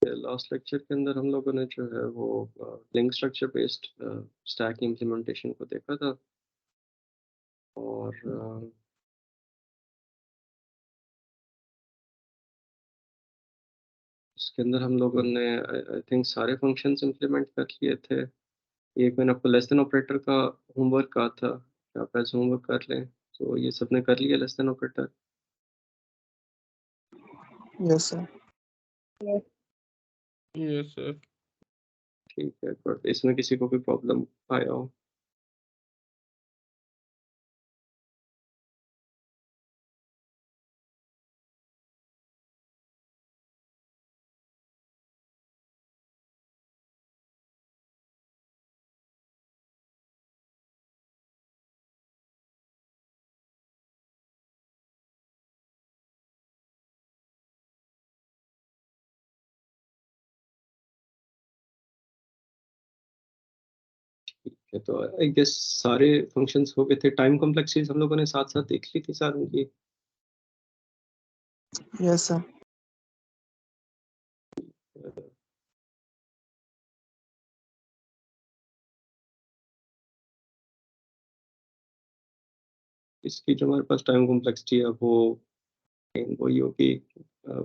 Last lecture के अंदर हम लोगों ने जो है वो link structure based stack implementation को देखा था और उसके अंदर हम लोगों ने आई थिंक सारे फंक्शंस इम्प्लीमेंट कर लिए थे। एक मैंने आपको लेस देन ऑपरेटर का होमवर्क कहा था कि आप ऐसे होमवर्क कर लें, तो ये सबने कर लिया less than operator? Yes sir. Yes sir. ठीक है, बट इसमें किसी को कोई प्रॉब्लम आया हो? ठीक है, तो आई गेस सारे फंक्शंस हो गए थे। टाइम कॉम्प्लेक्सिटीज हम लोगों ने साथ साथ देख ली थी सारों की। Yes sir. इसकी जो हमारे पास टाइम कॉम्प्लेक्सिटी है वो वही होगी।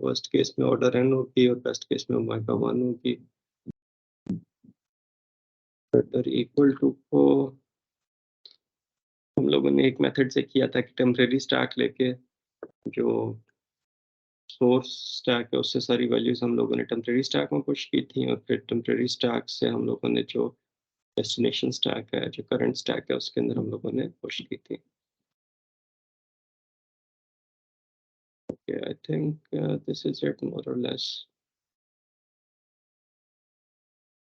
वर्स्ट केस में ऑर्डर n होगी और बेस्ट केस में ओमेगा 1 होगी। ऑर्डर इक्वल टू को हम लोगों ने एक मेथड से किया था कि टेम्परेरी स्टैक लेके जो सोर्स स्टैक है उससे सारी वैल्यूज हम लोगों ने टेम्परेरी स्टैक में पुश की थी और फिर टेम्परेरी स्टैक से हम लोगों ने जो डेस्टिनेशन स्टैक है, जो करंट स्टैक है, उसके अंदर हम लोगों ने पुश की थी। Okay, I think this is it more or less.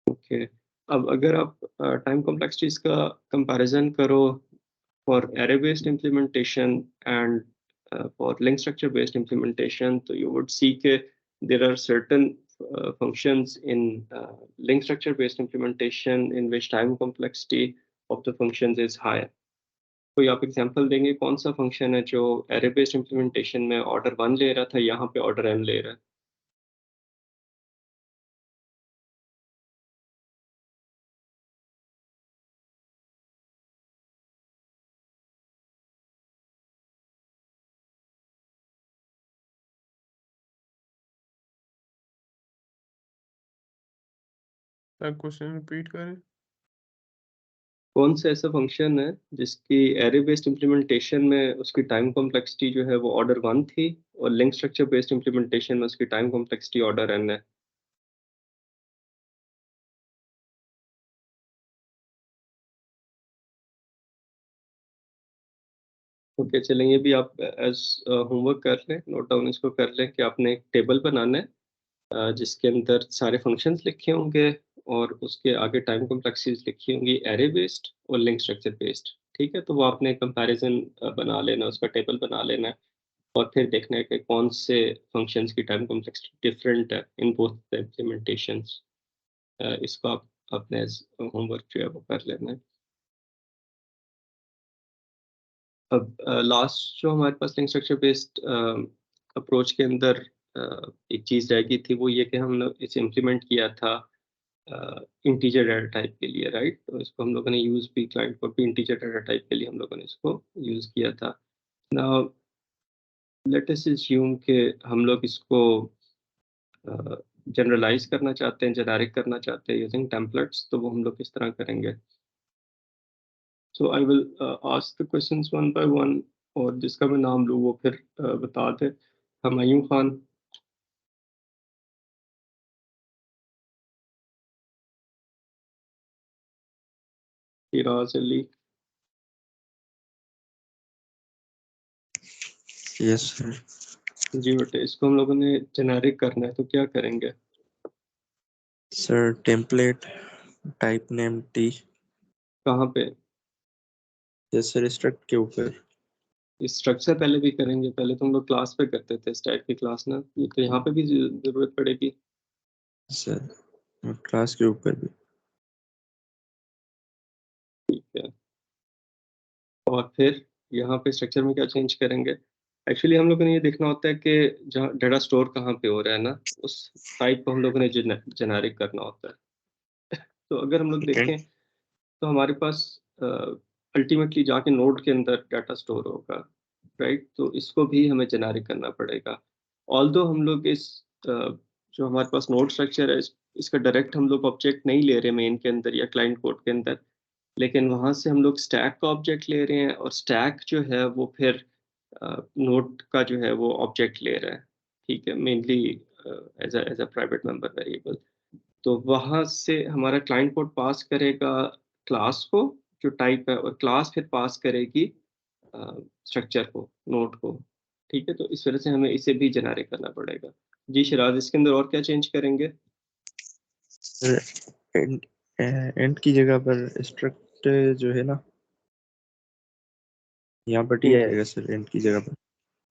Okay, अब अगर आप टाइम कॉम्प्लेक्सिटीज का कंपैरिजन करो for array-based implementation and for link structure-based implementation, so you would see that there are certain functions in link structure-based implementation in which time complexity of the functions is higher. कोई आप example देंगे कौन सा function है जो array-based implementation में order 1 ले रहा था, यहाँ पे ऑर्डर n ले रहा है? सर क्वेश्चन रिपीट करें। कौन सा ऐसा फंक्शन है जिसकी एरे बेस्ड इम्प्लीमेंटेशन में उसकी टाइम कॉम्प्लेक्सिटी जो है वो ऑर्डर 1 थी और लिंक स्ट्रक्चर बेस्ड इम्प्लीमेंटेशन में उसकी टाइम कॉम्प्लेक्सिटी ऑर्डर n है? ओके, चलें, ये भी आप एज होमवर्क कर लें, नोट डाउन इसको कर लें कि आपने एक टेबल बनाना है जिसके अंदर सारे फंक्शंस लिखे होंगे और उसके आगे टाइम कॉम्प्लेक्सिटीज लिखी होंगी एरे बेस्ड और लिंक स्ट्रक्चर बेस्ड। ठीक है, तो वो आपने कंपैरिजन बना लेना, उसका टेबल बना लेना है और फिर देखना है कि कौन से फंक्शंस की टाइम कॉम्प्लेक्सिटी डिफरेंट है इन बोथ द इम्प्लीमेंटेशंस। इसको आप अपने होमवर्क जो है वो कर लेना है। अब लास्ट जो हमारे पास लिंक स्ट्रक्चर बेस्ड अप्रोच के अंदर एक चीज़ रह गई थी, वो ये कि हमने इसे इम्प्लीमेंट किया था इंटीजर डाटा टाइप के लिए, राइट? तो इसको हम लोगों ने यूज़ भी, क्लाइंट को भी इंटीजर डाटा टाइप के लिए हम लोगों ने इसको यूज़ किया था। नाउ लेट अस अस्यूम कि हम लोग इसको जनरलाइज करना चाहते हैं, जेनेरिक करना चाहते हैं यूजिंग टेम्पलेट्स, तो वो हम लोग किस तरह करेंगे? So I will ask the questions one by one और जिसका मैं नाम लूँ वो फिर बता दे। Humayun Khan, Firaz Ali, yes sir. जी बेटे, इसको हम लोगों ने जेनेरिक करना है तो क्या करेंगे? Sir template type name T. कहाँ पे? यस सर, स्ट्रक्ट के ऊपर। इस स्ट्रक्चर पहले भी करेंगे, पहले तो हम लोग क्लास पे करते थे, स्टैक की क्लास ना, ये तो यहाँ पे भी जरूरत पड़ेगी। सर और क्लास के ऊपर भी। ठीक है, और फिर यहाँ पे स्ट्रक्चर में क्या चेंज करेंगे? एक्चुअली हम लोगों ने ये देखना होता है कि जहाँ डाटा स्टोर कहाँ पे हो रहा है ना, उस टाइप को हम लोगों ने जेनेरिक करना होता है। तो अगर हम लोग ठीक है। देखें तो हमारे पास अल्टीमेटली जाके नोड के अंदर डाटा स्टोर होगा, राइट? तो इसको भी हमें जेनेरिक करना पड़ेगा। ऑल्दो हम लोग जो हमारे पास नोड स्ट्रक्चर है, इसका डायरेक्ट हम लोग ऑब्जेक्ट नहीं ले रहे मेन के अंदर या क्लाइंट कोड के अंदर, लेकिन वहाँ से हम लोग स्टैक का ऑब्जेक्ट ले रहे हैं और स्टैक जो है वो फिर नोड का जो है वो ऑब्जेक्ट ले रहा है, ठीक है? Mainly as a private member variable. तो वहाँ से हमारा क्लाइंट कोड पास करेगा क्लास को, जो टाइप है, और क्लास फिर पास करेगी स्ट्रक्चर को, नोड को, ठीक है? तो इस वजह से हमें इसे भी जेनेरिक करना पड़ेगा। जी शिराज, इसके अंदर और क्या चेंज करेंगे? सर एंड एंड की जगह पर स्ट्रक्ट जो है ना, यहाँ पर टी आएगा सर एंड की जगह पर।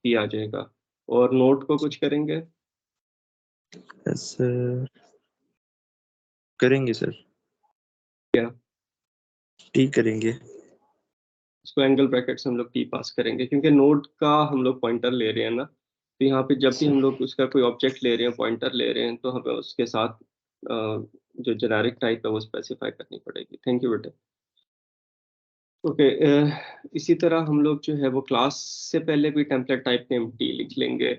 भी आ जाएगा। और नोड को कुछ करेंगे? सर करेंगे सर। क्या? टी करेंगे। इसको एंगल ब्रैकेट से हम लोग टी पास करेंगे, क्योंकि नोड का हम लोग पॉइंटर ले रहे हैं ना, तो यहाँ पे जब भी हम लोग उसका कोई ऑब्जेक्ट ले रहे हैं, पॉइंटर ले रहे हैं, तो हमें उसके साथ जो जेनेरिक टाइप है वो स्पेसिफाई करनी पड़ेगी। थैंक यू बेटे। ओके, इसी तरह हम लोग जो है वो क्लास से पहले भी टेम्पलेट टाइप नेम टी लिख लेंगे।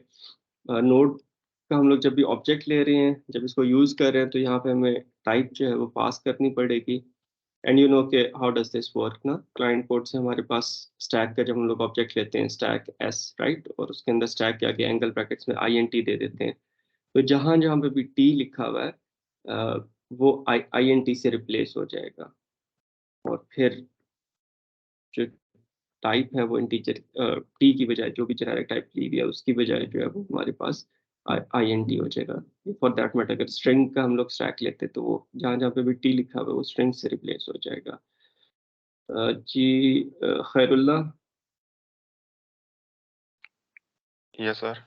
नोड का हम लोग जब भी ऑब्जेक्ट ले रहे हैं, जब इसको यूज़ कर रहे हैं, तो यहाँ पे हमें टाइप जो है वो पास करनी पड़ेगी। एंड यू नो के हाउ डज दिस वर्क ना, क्लाइंट कोड से हमारे पास स्टैक का जब हम लोग ऑब्जेक्ट लेते हैं, स्टैक एस, राइट, और उसके अंदर स्टैक के आगे एंगल ब्रैकेट्स में INT दे देते हैं। तो जहाँ जहाँ पे भी टी लिखा हुआ है वो INT से रिप्लेस हो जाएगा, और फिर जो टाइप है वो इंटीजर, टी की बजाय जो भी जेनेरिक टाइप ली हुई है उसकी बजाय जो है वो हमारे पास INT हो जाएगा। फॉर दैट मैटर अगर स्ट्रिंग का हम लोग स्टैक लेते तो वो जहाँ जहाँ पे भी टी लिखा हुआ है वो स्ट्रिंग से रिप्लेस हो जाएगा। जी खैरुल्लाह। Yes sir.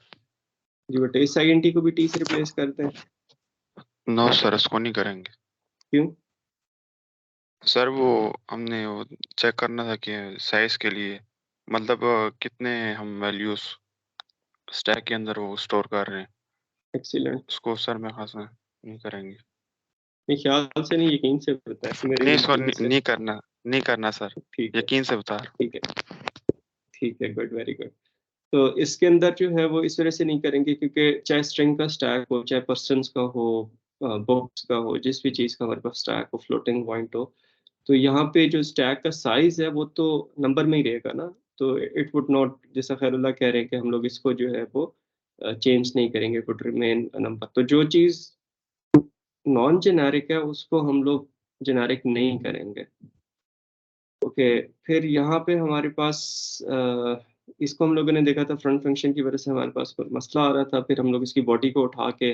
जी बेटे, इस INT को भी टी से रिप्लेस करते हैं। नो सर, इसको नहीं करेंगे। क्यों? सर वो हमने वो चेक करना था कि साइज के लिए, मतलब कितने हम वैल्यूज स्टैक के अंदर वो स्टोर कर रहे हैं, एक्सीलेंट। उसको सर मैं खास नहीं करेंगे। नहीं, ख्याल से नहीं, यकीन से बताया, मेरे नहीं सर, यकीन से। नहीं करना सर, ठीक है, यकीन से बता रहा हूं। ठीक है, ठीक है, गुड, वेरी गुड। तो इसके अंदर जो है वो इस वजह से नहीं करेंगे क्योंकि चाहे स्ट्रिंग का स्टैक हो, चाहे पर्सन्स का हो, बुक्स का हो, जिस भी चीज़ का हमारे पास स्टैक हो, फ्लोटिंग पॉइंट हो, तो यहाँ पे जो स्टैक का साइज है वो तो नंबर में ही रहेगा ना। तो इट वुड नॉट, जैसा खैरुल्लाह कह रहे हैं कि हम लोग इसको जो है वो चेंज नहीं करेंगे, इट वुड रिमेन नंबर। तो जो चीज़ नॉन जेनेरिक है उसको हम लोग जेनेरिक नहीं करेंगे। ओके, फिर यहाँ पे हमारे पास इसको हम लोगों ने देखा था, फ्रंट फंक्शन की वजह से हमारे पास कोई मसला आ रहा था, फिर हम लोग इसकी बॉडी को उठा के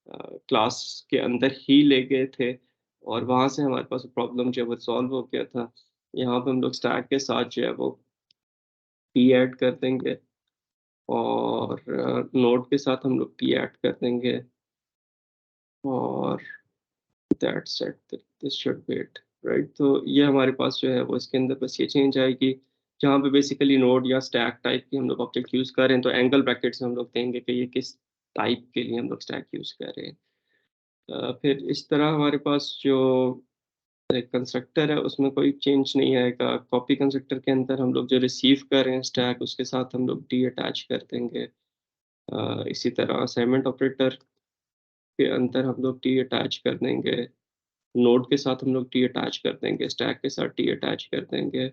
क्लास के अंदर ही ले गए थे, और वहाँ से हमारे पास प्रॉब्लम जो है वो सॉल्व हो गया था। यहाँ पे हम लोग स्टैक के साथ जो है वो टी ऐड कर देंगे, और नोड के साथ हम लोग टी ऐड कर देंगे, और that's it, this should be it, right? तो ये हमारे पास जो है वो इसके अंदर बस ये चेंज आएगी, जहाँ पे बेसिकली नोड या स्टैक टाइप की हम लोग ऑब्जेक्ट यूज़ कर रहे हैं, तो एंगल ब्रैकेट्स में हम लोग देंगे कि ये किस टाइप के लिए हम लोग स्टैक यूज़ कर रहे हैं। फिर इस तरह हमारे पास जो एक कंस्ट्रक्टर है उसमें कोई चेंज नहीं आएगा। कॉपी कंस्ट्रक्टर के अंदर हम लोग जो रिसीव कर रहे हैं स्टैक, उसके साथ हम लोग डी अटैच कर देंगे। इसी तरह असाइनमेंट ऑपरेटर के अंदर हम लोग डी अटैच कर देंगे, नोड के साथ हम लोग टी अटैच कर देंगे, स्टैक के साथ टी अटैच कर देंगे,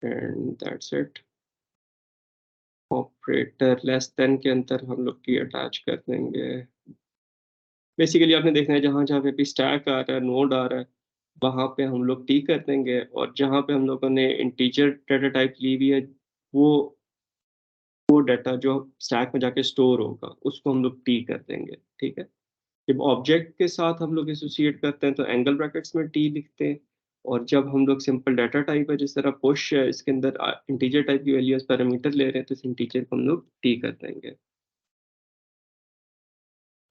and that's it. Operator less than के अंदर हम लोग टी अटैच कर देंगे। बेसिकली आपने देखना है जहाँ जहाँ पे भी स्टैक आ रहा है, नोड आ रहा है, वहाँ पे हम लोग टी कर देंगे, और जहाँ पे हम लोगों ने इंटीजर डाटा टाइप ली हुई है, वो वो डाटा जो स्टैक में जाके स्टोर होगा उसको हम लोग टी कर देंगे, ठीक है? जब ऑब्जेक्ट के साथ हम लोग एसोसिएट करते हैं तो एंगल ब्रैकेट्स में टी लिखते हैं, और जब हम लोग सिंपल डाटा टाइप है, जिस तरह पुश है, इसके अंदर इंटीजर टाइप की वैल्यूज पैरामीटर ले रहे हैं, तो इस इंटीजर को हम लोग टी कर देंगे।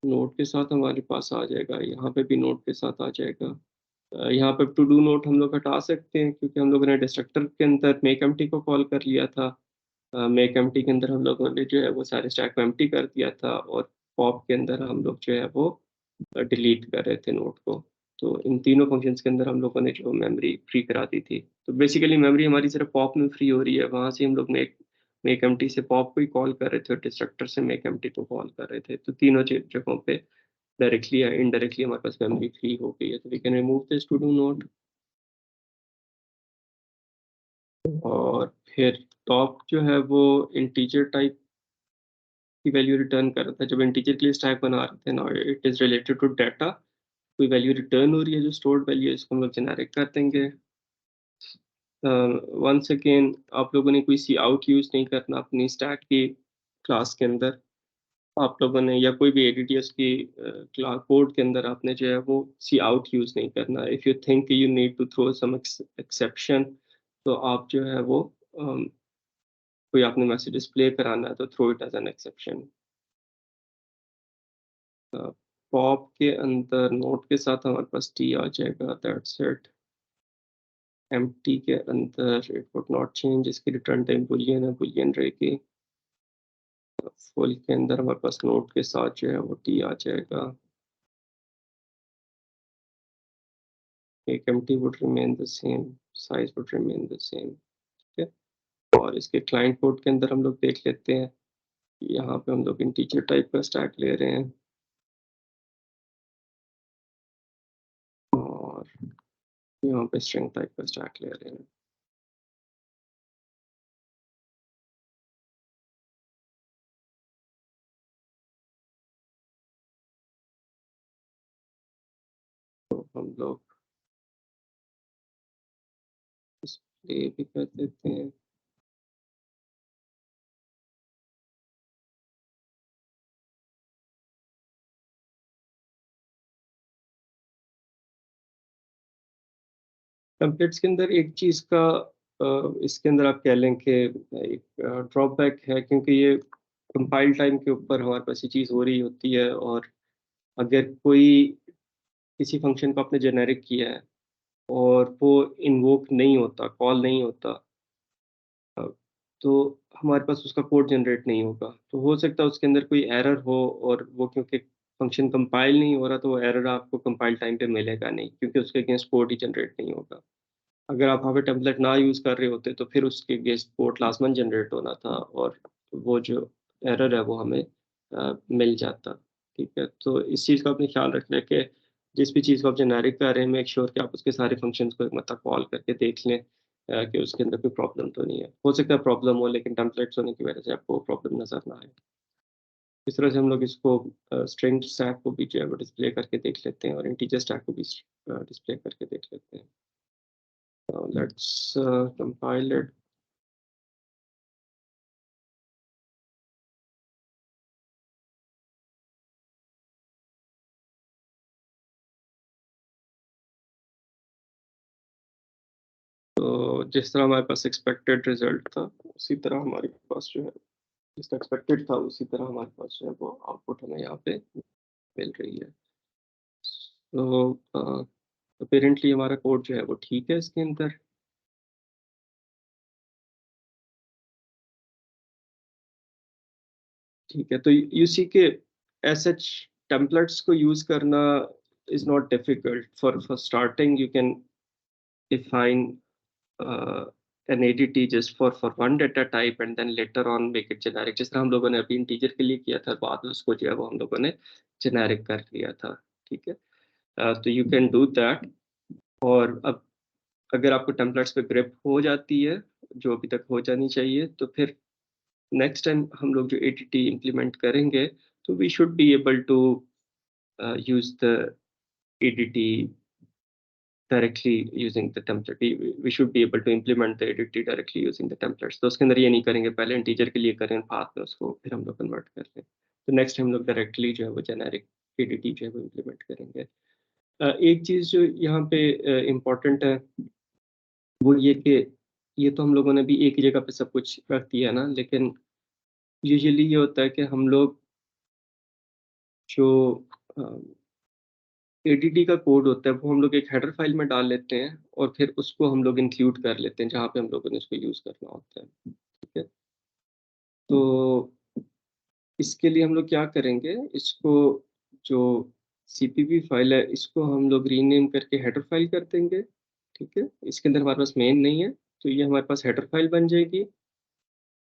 नोड के साथ हमारे पास आ जाएगा, यहाँ पे भी नोड के साथ आ जाएगा, यहाँ पर टू डू नोट हम लोग हटा सकते हैं क्योंकि हम लोगों ने डिस्ट्रक्टर के अंदर मेक एम्प्टी को कॉल कर लिया था। मेक एम्प्टी के अंदर हम लोगों ने जो है वो सारे स्टैक को एम्प्टी कर दिया था और पॉप के अंदर हम लोग जो है वो डिलीट कर रहे थे नोट को। तो इन तीनों फंक्शंस के अंदर हम लोगों ने जो मेमोरी फ्री करा दी थी। तो बेसिकली मेमोरी हमारी सिर्फ पॉप में फ्री हो रही है, वहाँ से हम लोग मेक एम्प्टी से पॉप को ही कॉल कर रहे थे और डिस्ट्रक्टर से मेक एम्प्टी को कॉल कर रहे थे। तो तीनों जगहों पे डायरेक्टली या इनडायरेक्टली हमारे पास मेमोरी फ्री हो गई है। तो we can remove this to do note और फिर टॉप जो है वो इंटीजर टाइप की वैल्यू रिटर्न कर रहा था। जब इंटीजर के लिए स्टैक बना रहे थे ना, it is related to data, कोई वैल्यू रिटर्न हो रही है जो स्टोर्ड वैल्यू है, इसको हम लोग जेनेरिक कर देंगे। वंस अगेन आप लोगों ने कोई सी आउट यूज नहीं करना अपनी स्टैक की क्लास के अंदर। आप लोगों ने या कोई भी एडीटीएस की क्लास कोड के अंदर आपने जो है वो सी आउट यूज नहीं करना। If you think you need to throw some exception, तो आप जो है वो कोई आपने मैसेज डिस्प्ले कराना है तो throw it as an exception. Pop के अंदर नोट के साथ हमारे पास टी आ जाएगा, दैट्स इट। एम्प्टी के अंदर इट वुड नॉट चेंज, इसकी रिटर्न टाइम बुलियन है, बुलियन रहेगी। फुल के अंदर हमारे पास नोट के साथ जो है वो टी आ जाएगा। एक empty would remain the same, size would remain the same. ठीक है, और इसके क्लाइंट कोड के अंदर हम लोग देख लेते हैं। यहाँ पे हम लोग इंटीजर टाइप का स्टैक ले रहे हैं और यहाँ पे स्ट्रिंग टाइप का स्टैक ले रहे हैं। तो हम लोग डिस्प्ले भी कर देते हैं। टेम्पलेट्स के अंदर एक चीज़ का इसके अंदर आप कह लें कि एक ड्रॉबैक है, क्योंकि ये कंपाइल टाइम के ऊपर हमारे पास ये चीज़ हो रही होती है। और अगर कोई किसी फंक्शन को आपने जेनेरिक किया है और वो इन्वोक नहीं होता, कॉल नहीं होता, अ, तो हमारे पास उसका कोड जनरेट नहीं होगा। तो हो सकता है उसके अंदर कोई एरर हो और वो क्योंकि फंक्शन कंपाइल नहीं हो रहा, तो वो एरर आपको कंपाइल टाइम पे मिलेगा नहीं, क्योंकि उसके अगेंस्ट कोड ही जनरेट नहीं होगा। अगर आप वहाँ पे टेम्पलेट ना यूज़ कर रहे होते तो फिर उसके अगेंस्ट कोड लाज़िमन जनरेट होना था और वो जो एरर है वो हमें मिल जाता। ठीक है, तो इस चीज़ का आपने ख्याल रखना है कि जिस भी चीज़ को आप जेनेरिक कर रहे हैं, मेक श्योर कि आप उसके सारे फंक्शंस को एक मरतबा कॉल करके देख लें कि उसके अंदर कोई प्रॉब्लम तो नहीं है। हो सकता है प्रॉब्लम हो, लेकिन टेम्पलेट्स होने की वजह से आपको प्रॉब्लम नज़र ना आए। इस तरह से हम लोग इसको स्ट्रिंग स्टैक को भी जो है वो डिस्प्ले करके देख लेते हैं और इंटीजर स्टैक को भी डिस्प्ले करके देख लेते हैं। Now let's compile it. तो जिस तरह हमारे पास एक्सपेक्टेड रिजल्ट था, उसी तरह हमारे पास जो है जिसका एक्सपेक्टेड था उसी तरह हमारे पास जो है वो आउटपुट हमें यहाँ पे मिल रही है। तो अपेरेंटली हमारा कोड जो है वो ठीक है इसके अंदर। ठीक है, तो यू सी के एज सच टेम्पलेट्स को यूज करना is not difficult. For starting you can define an ADT just for one data type and then later on make it generic, जिस तरह हम लोगों ने अभी इंटीजर के लिए किया था, बाद में उसको जो है वो हम लोगों ने जेनेरिक कर लिया था। ठीक है, तो यू कैन डू दैट। और अब अगर आपको टेम्पलेट्स पे ग्रिप हो जाती है, जो अभी तक हो जानी चाहिए, तो फिर नेक्स्ट टाइम हम लोग जो ADT इम्प्लीमेंट करेंगे, तो we should be able to use the ADT directly using the template. We should be able to implement the ADT directly using the templates. तो उसके अंदर ये नहीं करेंगे, पहले इंटीजर के लिए करें, बाद में उसको फिर हम लोग कन्वर्ट कर लें। तो नेक्स्ट हम लोग डायरेक्टली जो है वो जेनेरिक ADT जो है वो इम्प्लीमेंट करेंगे। एक चीज़ जो यहाँ पे इम्पोर्टेंट है वो ये कि ये तो हम लोगों ने भी एक ही जगह पे सब कुछ रख दिया ना, लेकिन यूजुअली ये होता है कि हम लोग जो एडीटी का कोड होता है वो हम लोग एक हेडर फाइल में डाल लेते हैं और फिर उसको हम लोग इंक्लूड कर लेते हैं जहाँ पे हम लोगों ने उसको यूज़ करना होता है, ठीक है? तो इसके लिए हम लोग क्या करेंगे, इसको जो सीपीपी फाइल है इसको हम लोग रीनेम करके हेडर फाइल कर देंगे, ठीक है? इसके अंदर हमारे पास मेन नहीं है, तो ये हमारे पास हेडर फाइल बन जाएगी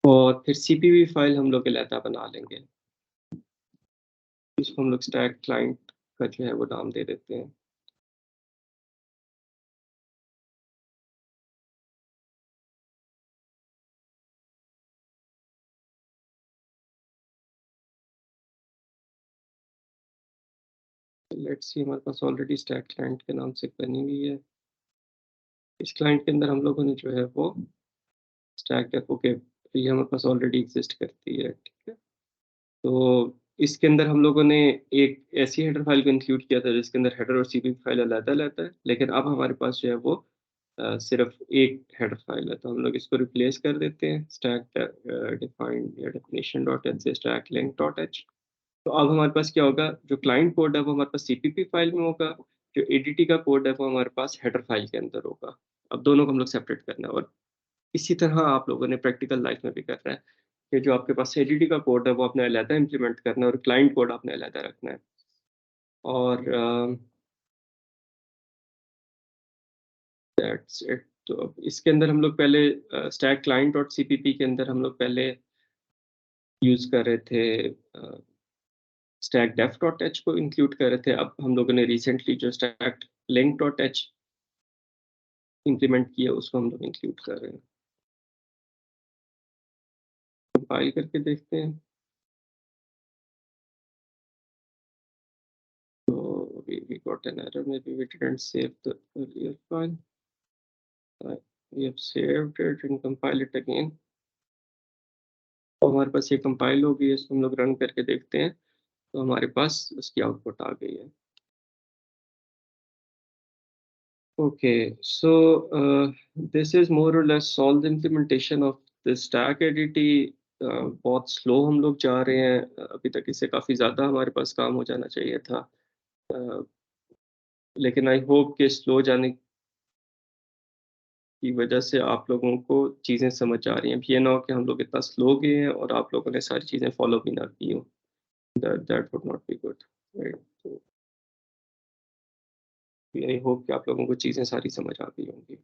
और फिर सीपीपी फाइल हम लोग अलहदा बना लेंगे। इसको हम लोग स्टैक क्लाइंट का जो है वो नाम दे देते हैं। लेट्स सी, हमारे पास ऑलरेडी स्टैक क्लाइंट के नाम से बनी हुई है। इस क्लाइंट के अंदर हम लोगों ने जो है वो स्टैक ओके, ये हमारे पास ऑलरेडी एग्जिस्ट करती है, ठीक है? तो इसके अंदर हम लोगों ने एक ऐसी हेडर फाइल को इंक्लूड किया था जिसके अंदर हेडर और सीपीपी फाइल अलग-अलग है, लेकिन अब हमारे पास जो है वो सिर्फ एक हेडर फाइल है, तो हम लोग इसको रिप्लेस कर देते हैं स्टैक डिफाइंड या डेफिनेशन डॉट एच से स्टैक लिंक डॉट एच। तो अब हमारे पास क्या होगा, जो क्लाइंट कोड है वो हमारे पास सीपीपी फाइल में होगा, जो एडीटी का कोड है वो हमारे पास हेडर फाइल के अंदर होगा। अब दोनों को हम लोग सेपरेट करना है और इसी तरह आप लोगों ने प्रैक्टिकल लाइफ में भी करना है कि जो आपके पास एडीटी का कोड है वो आपने अलहदा इम्प्लीमेंट करना है और क्लाइंट कोड आपने अलहदा रखना है। और दैट्स इट। तो अब इसके अंदर हम लोग पहले स्टैक क्लाइंट डॉट सीपीपी के अंदर हम लोग पहले यूज़ कर रहे थे स्टैक डेफ डॉट एच को इंक्लूड कर रहे थे। अब हम लोगों ने रिसेंटली जो stack link dot H implement किया उसको हम लोग इंक्लूड कर रहे हैं। कंपाइल करके देखते हैं। तो we got an error, maybe we didn't save the earlier file. We have saved it and compile it again. तो हमारे पास ये कंपाइल हो गई है, इसको हम लोग रन करके देखते हैं, तो हमारे पास उसकी आउटपुट आ गई है। Okay, so this is more or less all the implementation of the stack ADT. बहुत स्लो हम लोग जा रहे हैं, अभी तक इससे काफ़ी ज़्यादा हमारे पास काम हो जाना चाहिए था, लेकिन आई होप कि स्लो जाने की वजह से आप लोगों को चीज़ें समझ आ रही हैं। अब ये ना हो कि हम लोग इतना स्लो गए हैं और आप लोगों ने सारी चीज़ें फॉलो भी ना की हों, that would not be good, right? तो आई होप कि आप लोगों को चीज़ें सारी समझ आ गई होंगी।